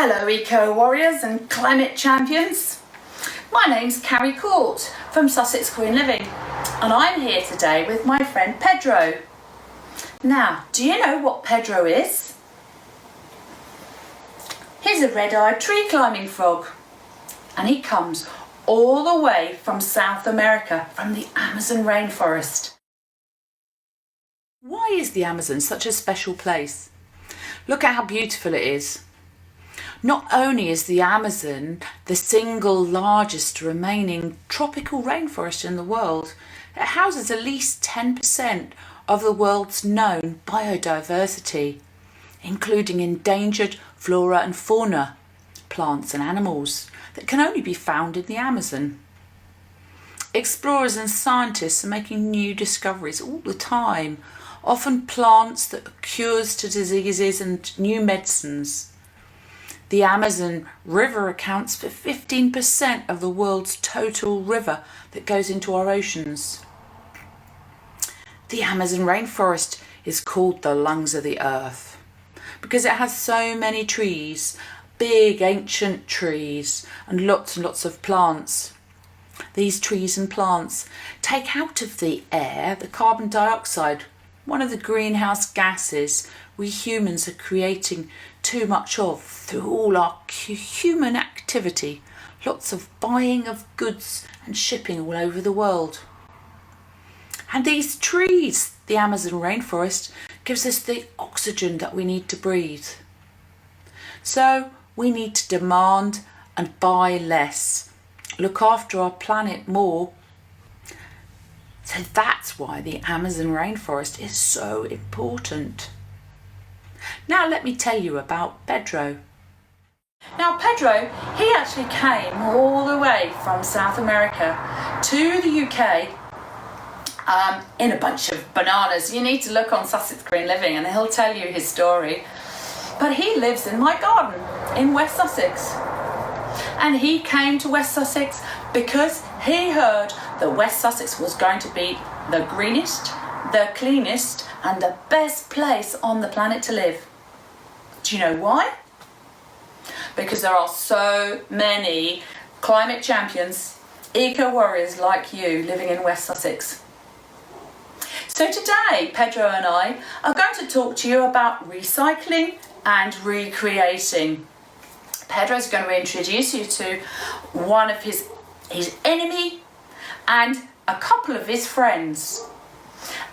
Hello Eco Warriors and Climate Champions. My name's Carrie Court from Sussex Green Living and I'm here today with my friend Pedro. Now, do you know what Pedro is? He's a red-eyed tree climbing frog and he comes all the way from South America, from the Amazon rainforest. Why is the Amazon such a special place? Look at how beautiful it is. Not only is the Amazon the single largest remaining tropical rainforest in the world, it houses at least 10% of the world's known biodiversity, including endangered flora and fauna, plants and animals that can only be found in the Amazon. Explorers and scientists are making new discoveries all the time, often plants that are cures to diseases and new medicines. The Amazon River accounts for 15% of the world's total river that goes into our oceans. The Amazon rainforest is called the lungs of the earth because it has so many trees, big ancient trees and lots of plants. These trees and plants take out of the air the carbon dioxide, one of the greenhouse gases we humans are creating too much of through all our human activity, lots of buying of goods and shipping all over the world. And these trees, the Amazon rainforest, gives us the oxygen that we need to breathe. So we need to demand and buy less, look after our planet more. So that's why the Amazon rainforest is so important. Now let me tell you about Pedro. Now Pedro, he actually came all the way from South America to the UK in a bunch of bananas. You need to look on Sussex Green Living and he'll tell you his story. But he lives in my garden in West Sussex. And he came to West Sussex because he heard that West Sussex was going to be the greenest, the cleanest and the best place on the planet to live. Do you know why? Because there are so many climate champions, eco warriors like you living in West Sussex. So today, Pedro and I are going to talk to you about recycling and recreating. Pedro's going to introduce you to one of his enemy and a couple of his friends.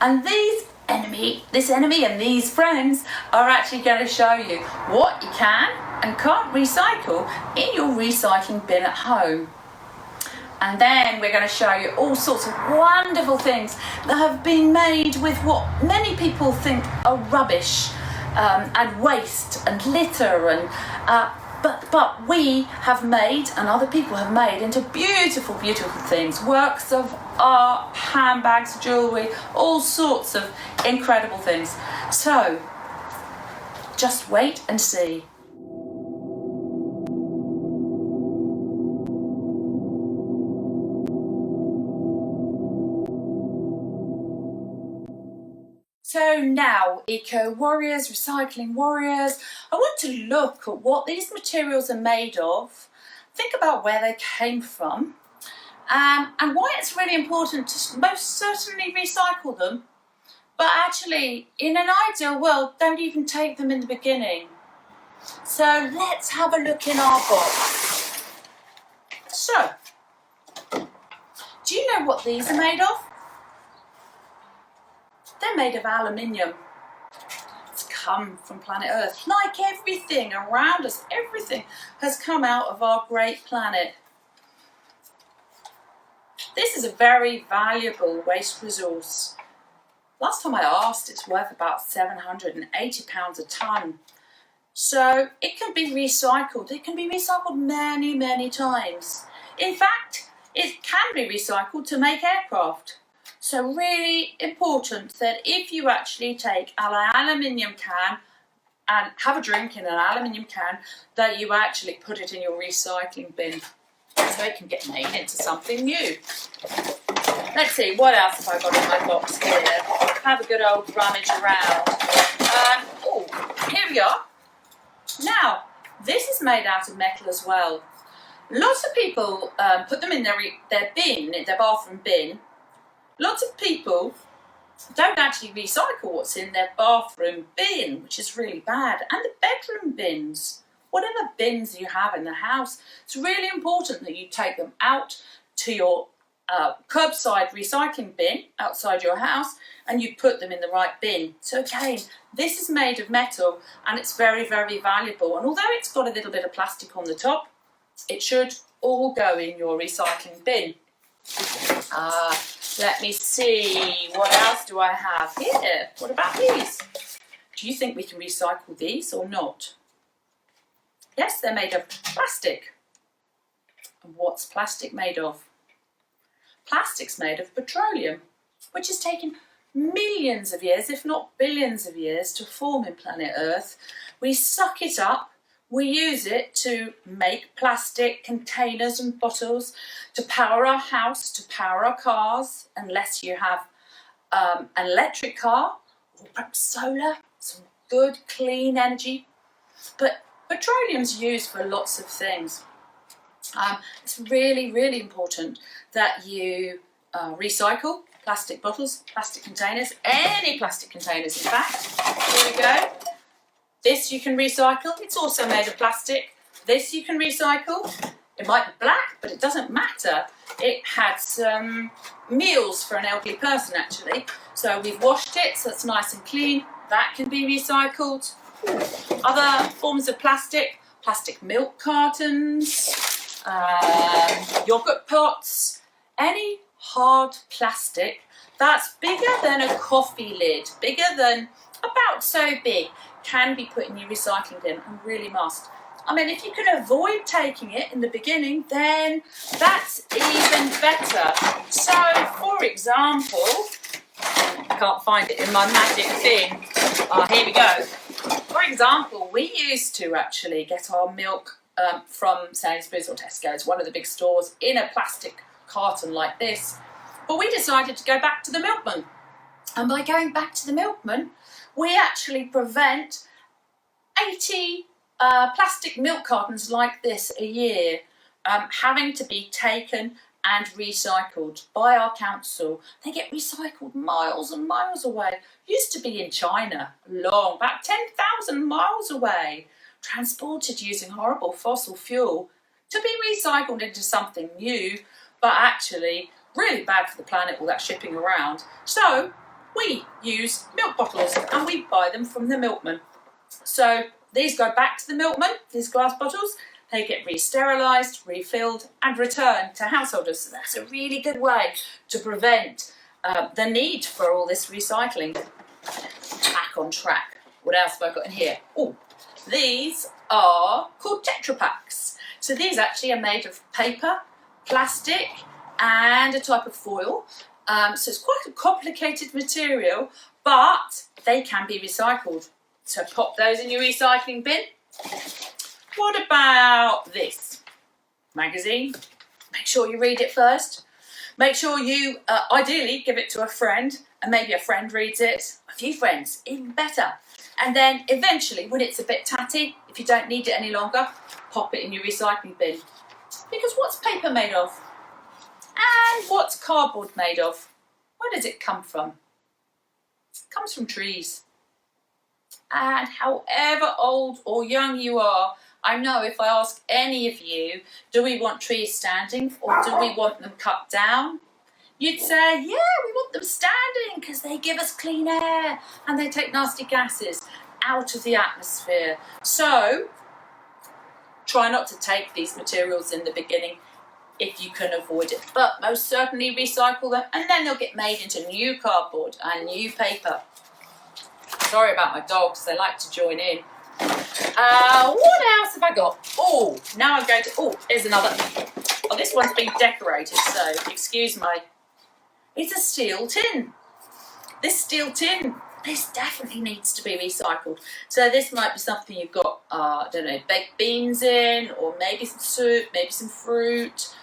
And this enemy and these friends are actually going to show you what you can and can't recycle in your recycling bin at home. And then we're going to show you all sorts of wonderful things that have been made with what many people think are rubbish and waste and litter and but we have made and other people have made into beautiful things, works of art, handbags, jewellery, all sorts of incredible things. So just wait and see. So now, eco warriors, recycling warriors, I want to look at what these materials are made of, think about where they came from, and why it's really important to most certainly recycle them, but actually, in an ideal world, don't even take them in the beginning. So let's have a look in our box. So, do you know what these are made of? They're made of aluminium. It's come from planet Earth. Like everything around us, everything has come out of our great planet. This is a very valuable waste resource. Last time I asked, it's worth about £780 a tonne. So it can be recycled. It can be recycled many times. In fact, it can be recycled to make aircraft. So really important that if you actually take an aluminium can and have a drink in an aluminium can, that you actually put it in your recycling bin so it can get made into something new. Let's see, what else have I got in my box here? Have a good old rummage around. Oh, here we are. Now, This is made out of metal as well. Lots of people put them in their bin, their bathroom bin. Lots of people don't actually recycle what's in their bathroom bin, which is really bad. And the bedroom bins, whatever bins you have in the house, it's really important that you take them out to your curbside recycling bin outside your house and you put them in the right bin. So again, this is made of metal and it's very, very valuable. And although it's got a little bit of plastic on the top, it should all go in your recycling bin. Let me see, what else do I have here? What about these? Do you think we can recycle these or not? Yes, they're made of plastic. And what's plastic made of? Plastic's made of petroleum, which has taken millions of years, if not billions of years, to form in planet Earth. We suck it up. We use it to make plastic containers and bottles, to power our house, to power our cars, unless you have an electric car or perhaps solar, some good clean energy. But petroleum's used for lots of things. It's really, really important that you recycle plastic bottles, plastic containers, any plastic containers in fact. Here we go. This you can recycle, it's also made of plastic. This you can recycle. It might be black, but it doesn't matter. It had some meals for an elderly person actually. So we've washed it, so it's nice and clean. That can be recycled. Other forms of plastic milk cartons, yogurt pots, any hard plastic that's bigger than a coffee lid, bigger than about so big, can be put in your recycling bin and really must. I mean, if you can avoid taking it in the beginning, then that's even better. So, for example, I can't find it in my magic thing. Here we go. For example, we used to actually get our milk from Sainsbury's or Tesco's, one of the big stores, in a plastic carton like this. But we decided to go back to the milkman. And by going back to the milkman, we actually prevent 80 plastic milk cartons like this a year having to be taken and recycled by our council. They get recycled miles and miles away. Used to be in China, about 10,000 miles away, transported using horrible fossil fuel to be recycled into something new, but actually really bad for the planet, all that shipping around. So we use milk bottles and we buy them from the milkman. So these go back to the milkman, these glass bottles. They get re-sterilised, refilled and returned to householders. So that's a really good way to prevent the need for all this recycling. Back on track. What else have I got in here? Oh, these are called Tetra Paks. So these actually are made of paper, plastic and a type of foil. So it's quite a complicated material, but they can be recycled. So pop those in your recycling bin. What about this magazine? Make sure you read it first. Make sure you ideally give it to a friend, and maybe a friend reads it. A few friends, even better. And then eventually, when it's a bit tatty, if you don't need it any longer, pop it in your recycling bin. Because what's paper made of? And what's cardboard made of? Where does it come from? It comes from trees. And however old or young you are, I know if I ask any of you, do we want trees standing or do we want them cut down? You'd say, yeah, we want them standing because they give us clean air and they take nasty gases out of the atmosphere. So try not to take these materials in the beginning if you can avoid it, but most certainly recycle them and then they'll get made into new cardboard and new paper. Sorry about my dogs, they like to join in. What else have I got? Oh, now I'm going to, here's another. Oh, this one's been decorated, so excuse my, it's a steel tin. This steel tin, this definitely needs to be recycled. So this might be something you've got, I don't know, baked beans in, or maybe some soup, maybe some fruit.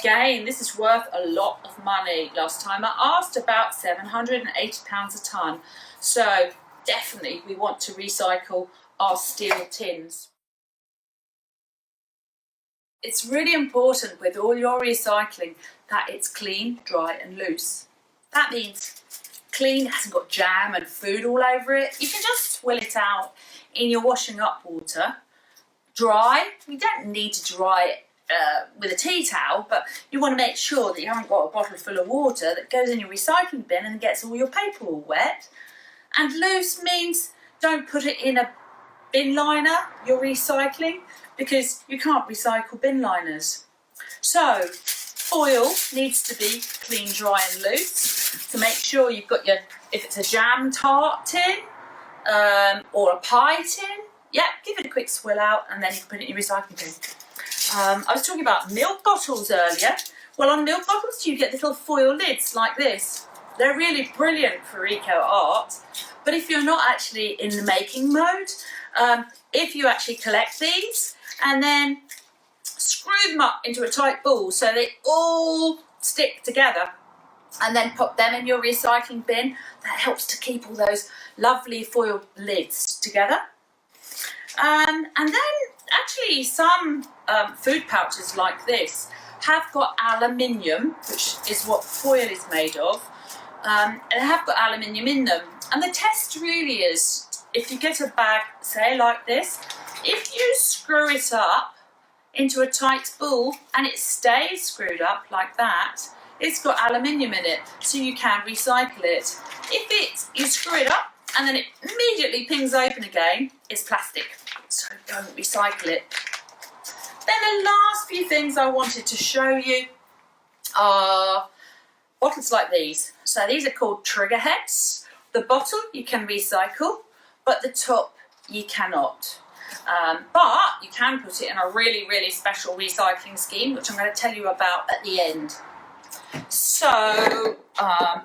Again, this is worth a lot of money. Last time I asked, about £780 a tonne. So definitely we want to recycle our steel tins. It's really important with all your recycling that it's clean, dry and loose. That means clean, hasn't got jam and food all over it. You can just swill it out in your washing up water. Dry, you don't need to dry it with a tea towel, but you want to make sure that you haven't got a bottle full of water that goes in your recycling bin and gets all your paper all wet. And loose means don't put it in a bin liner, your recycling, because you can't recycle bin liners. So foil needs to be clean, dry and loose. To make sure you've got your, if it's a jam tart tin or a pie tin, yeah, give it a quick swill out and then you can put it in your recycling bin. I was talking about milk bottles earlier. Well, on milk bottles you get little foil lids like this. They're really brilliant for eco art, but if you're not actually in the making mode, if you actually collect these and then screw them up into a tight ball so they all stick together and then put them in your recycling bin, that helps to keep all those lovely foil lids together. And then actually some food pouches like this have got aluminium, which is what foil is made of, and they have got aluminium in them. And the test really is, if you get a bag, say like this, if you screw it up into a tight ball and it stays screwed up like that, it's got aluminium in it, so you can recycle it. If you screw it up and then it immediately pings open again, it's plastic, so don't recycle it. Then the last few things I wanted to show you are bottles like these. So these are called trigger heads. The bottle you can recycle, but the top you cannot. But you can put it in a really, really special recycling scheme, which I'm going to tell you about at the end. So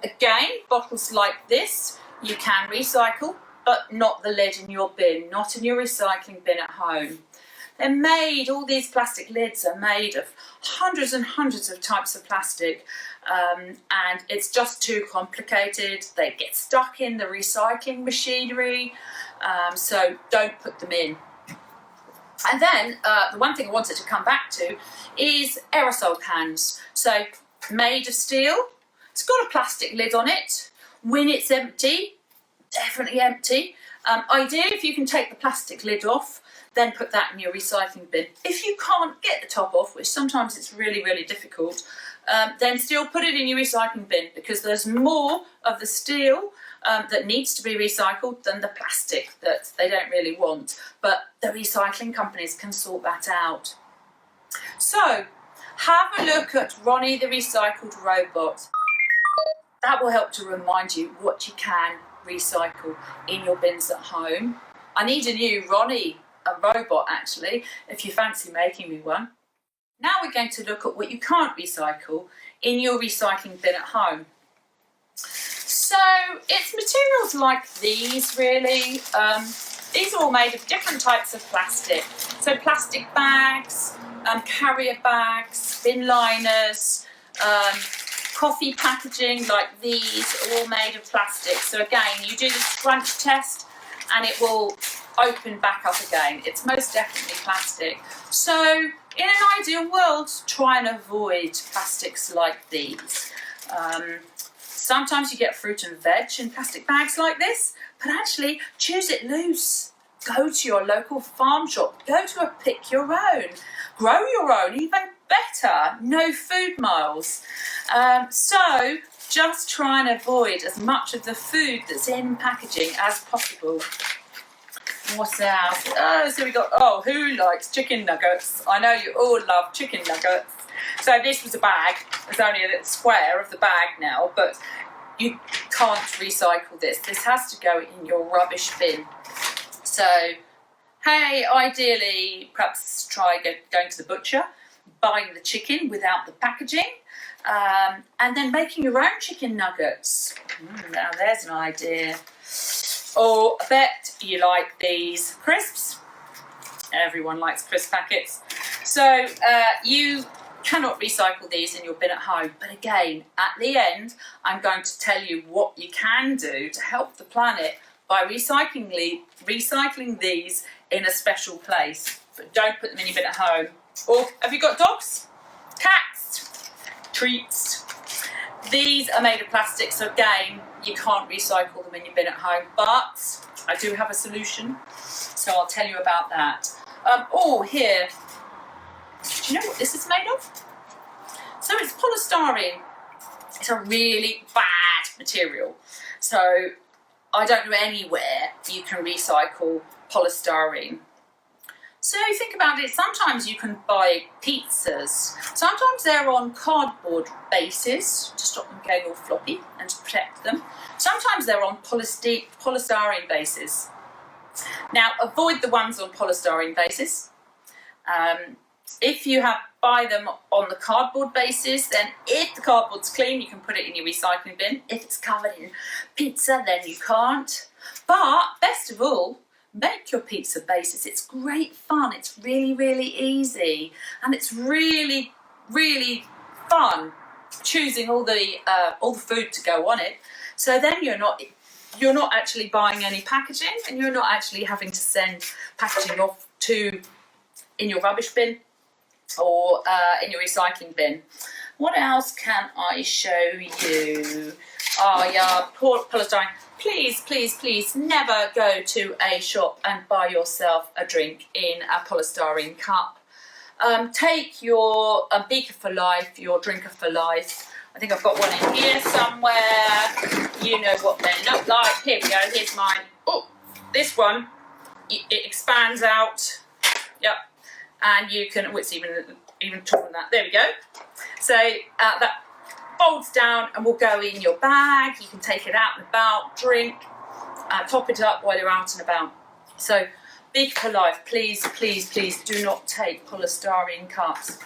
again, bottles like this you can recycle, but not the lid in your bin, not in your recycling bin at home. They're made, all these plastic lids are made of hundreds and hundreds of types of plastic, and it's just too complicated. They get stuck in the recycling machinery, so don't put them in. And then the one thing I wanted to come back to is aerosol cans. So made of steel, it's got a plastic lid on it. When it's empty, definitely empty. Ideally, if you can take the plastic lid off, then put that in your recycling bin. If you can't get the top off, which sometimes it's really, really difficult, then still put it in your recycling bin, because there's more of the steel that needs to be recycled than the plastic that they don't really want. But the recycling companies can sort that out. So have a look at Ronny the Recycled Robot. That will help to remind you what you can recycle in your bins at home. I need a new Ronny, a robot actually, if you fancy making me one. Now we're going to look at what you can't recycle in your recycling bin at home. So it's materials like these really. These are all made of different types of plastic. So plastic bags, carrier bags, bin liners, coffee packaging like these are all made of plastic. So again, you do the scrunch test and it will open back up again. It's most definitely plastic. So in an ideal world, try and avoid plastics like these. Sometimes you get fruit and veg in plastic bags like this, but actually choose it loose. Go to your local farm shop, go to a pick your own, grow your own, even better, no food miles. So just try and avoid as much of the food that's in packaging as possible. What else? Oh, so we got, who likes chicken nuggets? I know you all love chicken nuggets. So this was a bag. There's only a little square of the bag now, but you can't recycle this. This has to go in your rubbish bin. So, hey, ideally, perhaps try going to the butcher, buying the chicken without the packaging, and then making your own chicken nuggets. Now there's an idea. Or I bet you like these crisps. Everyone likes crisp packets. So you cannot recycle these in your bin at home. But again, at the end, I'm going to tell you what you can do to help the planet by recycling these in a special place. But don't put them in your bin at home. Or have you got dogs? Cats? Treats? These are made of plastic, so again, you can't recycle them in your bin at home, but I do have a solution, so I'll tell you about that. Oh, here. Do you know what this is made of? So it's polystyrene. It's a really bad material. So I don't know anywhere you can recycle polystyrene. So think about it, sometimes you can buy pizzas. Sometimes they're on cardboard bases to stop them getting all floppy and to protect them. Sometimes they're on polystyrene bases. Now avoid the ones on polystyrene bases. If you buy them on the cardboard basis, then if the cardboard's clean, you can put it in your recycling bin. If it's covered in pizza, then you can't. But best of all, make your pizza bases. It's great fun. It's really, really easy, and it's really, really fun choosing all the food to go on it. So then you're not actually buying any packaging, and you're not actually having to send packaging off in your rubbish bin or in your recycling bin. What else can I show you? Oh yeah, polystyrene. Please, please, please never go to a shop and buy yourself a drink in a polystyrene cup. Take your beaker for life, your drinker for life. I think I've got one in here somewhere. You know what they look like. Here we go, here's mine. Oh, this one, it expands out. Yep. And you can, oh, it's even taller than that. There we go. So that folds down and will go in your bag. You can take it out and about, drink, top it up while you're out and about. So big for life. Please, please, please do not take polystyrene cups.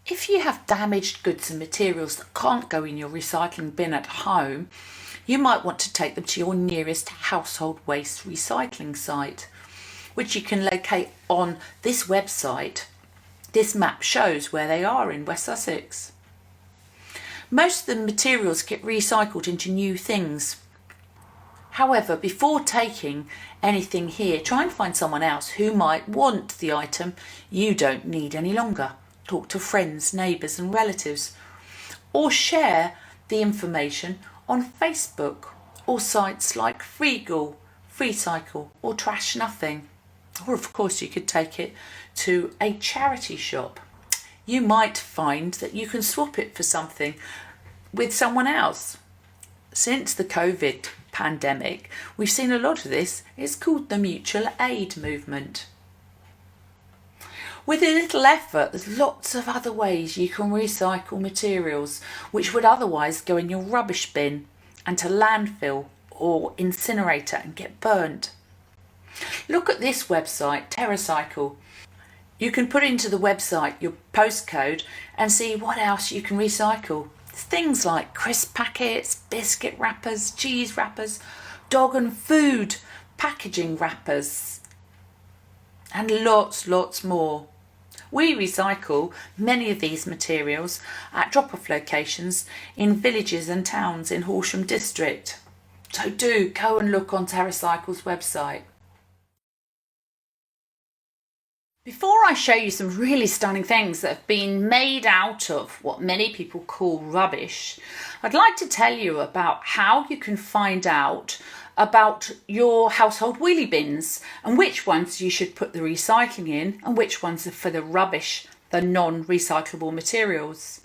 If you have damaged goods and materials that can't go in your recycling bin at home, you might want to take them to your nearest household waste recycling site, which you can locate on this website. This map shows where they are in West Sussex. Most of the materials get recycled into new things. However, before taking anything here, try and find someone else who might want the item you don't need any longer. Talk to friends, neighbours and relatives, or share the information on Facebook or sites like Freegal, Freecycle or Trash Nothing. Or of course you could take it to a charity shop. You might find that you can swap it for something with someone else. Since the COVID pandemic, we've seen a lot of this. It's called the mutual aid movement. With a little effort, there's lots of other ways you can recycle materials which would otherwise go in your rubbish bin and to landfill or incinerator and get burnt. Look at this website, TerraCycle. You can put into the website your postcode and see what else you can recycle. Things like crisp packets, biscuit wrappers, cheese wrappers, dog and food packaging wrappers, and lots more. We recycle many of these materials at drop-off locations in villages and towns in Horsham district. So do go and look on TerraCycle's website. Before I show you some really stunning things that have been made out of what many people call rubbish, I'd like to tell you about how you can find out about your household wheelie bins and which ones you should put the recycling in and which ones are for the rubbish, the non-recyclable materials.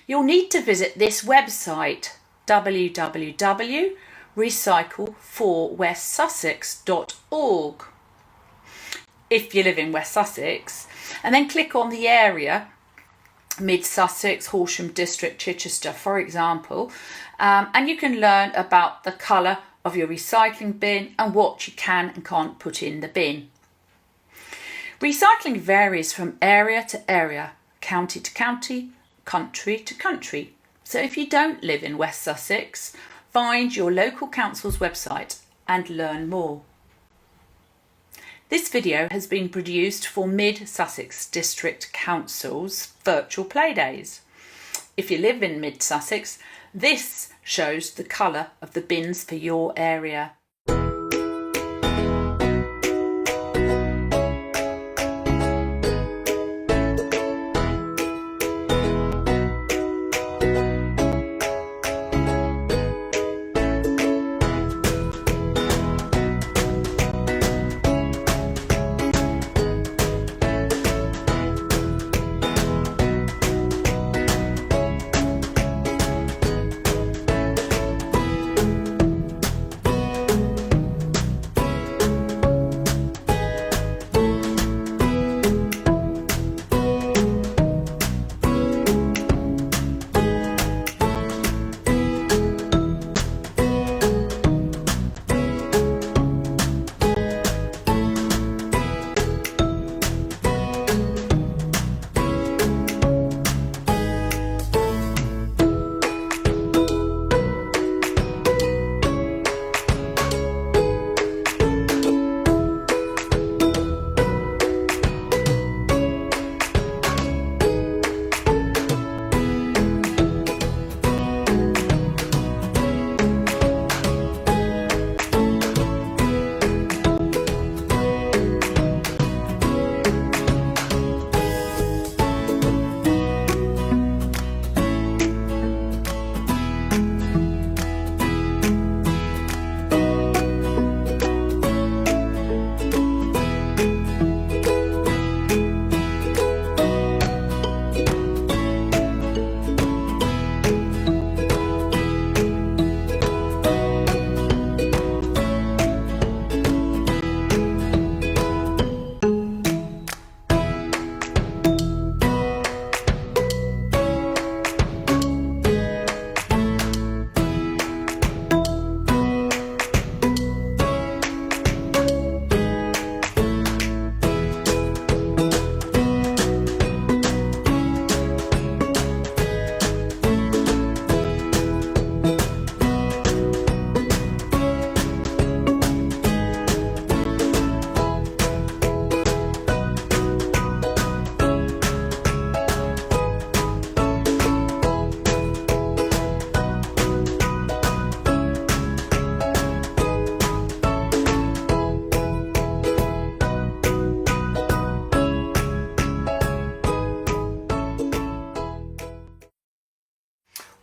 You'll need to visit this website, www.recycleforwestsussex.org. if you live in West Sussex, and then click on the area, Mid Sussex, Horsham District, Chichester, for example, and you can learn about the colour of your recycling bin and what you can and can't put in the bin. Recycling varies from area to area, county to county, country to country. So if you don't live in West Sussex, find your local council's website and learn more. This video has been produced for Mid Sussex District Council's virtual playdays. If you live in Mid Sussex, this shows the colour of the bins for your area.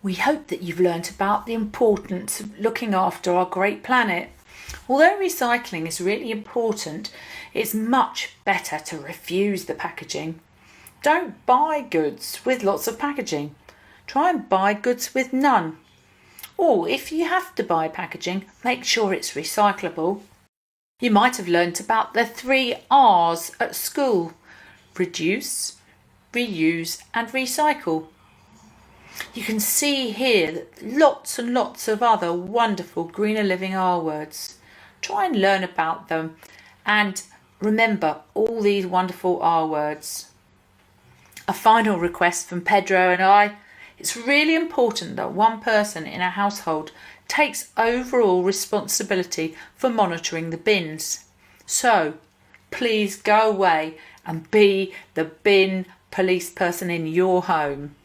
We hope that you've learnt about the importance of looking after our great planet. Although recycling is really important, it's much better to refuse the packaging. Don't buy goods with lots of packaging. Try and buy goods with none. Or if you have to buy packaging, make sure it's recyclable. You might have learnt about the 3 R's at school: reduce, reuse and recycle. You can see here that lots and lots of other wonderful Greener Living R words. Try and learn about them and remember all these wonderful R words. A final request from Pedro and I: it's really important that one person in a household takes overall responsibility for monitoring the bins. So please go away and be the bin police person in your home.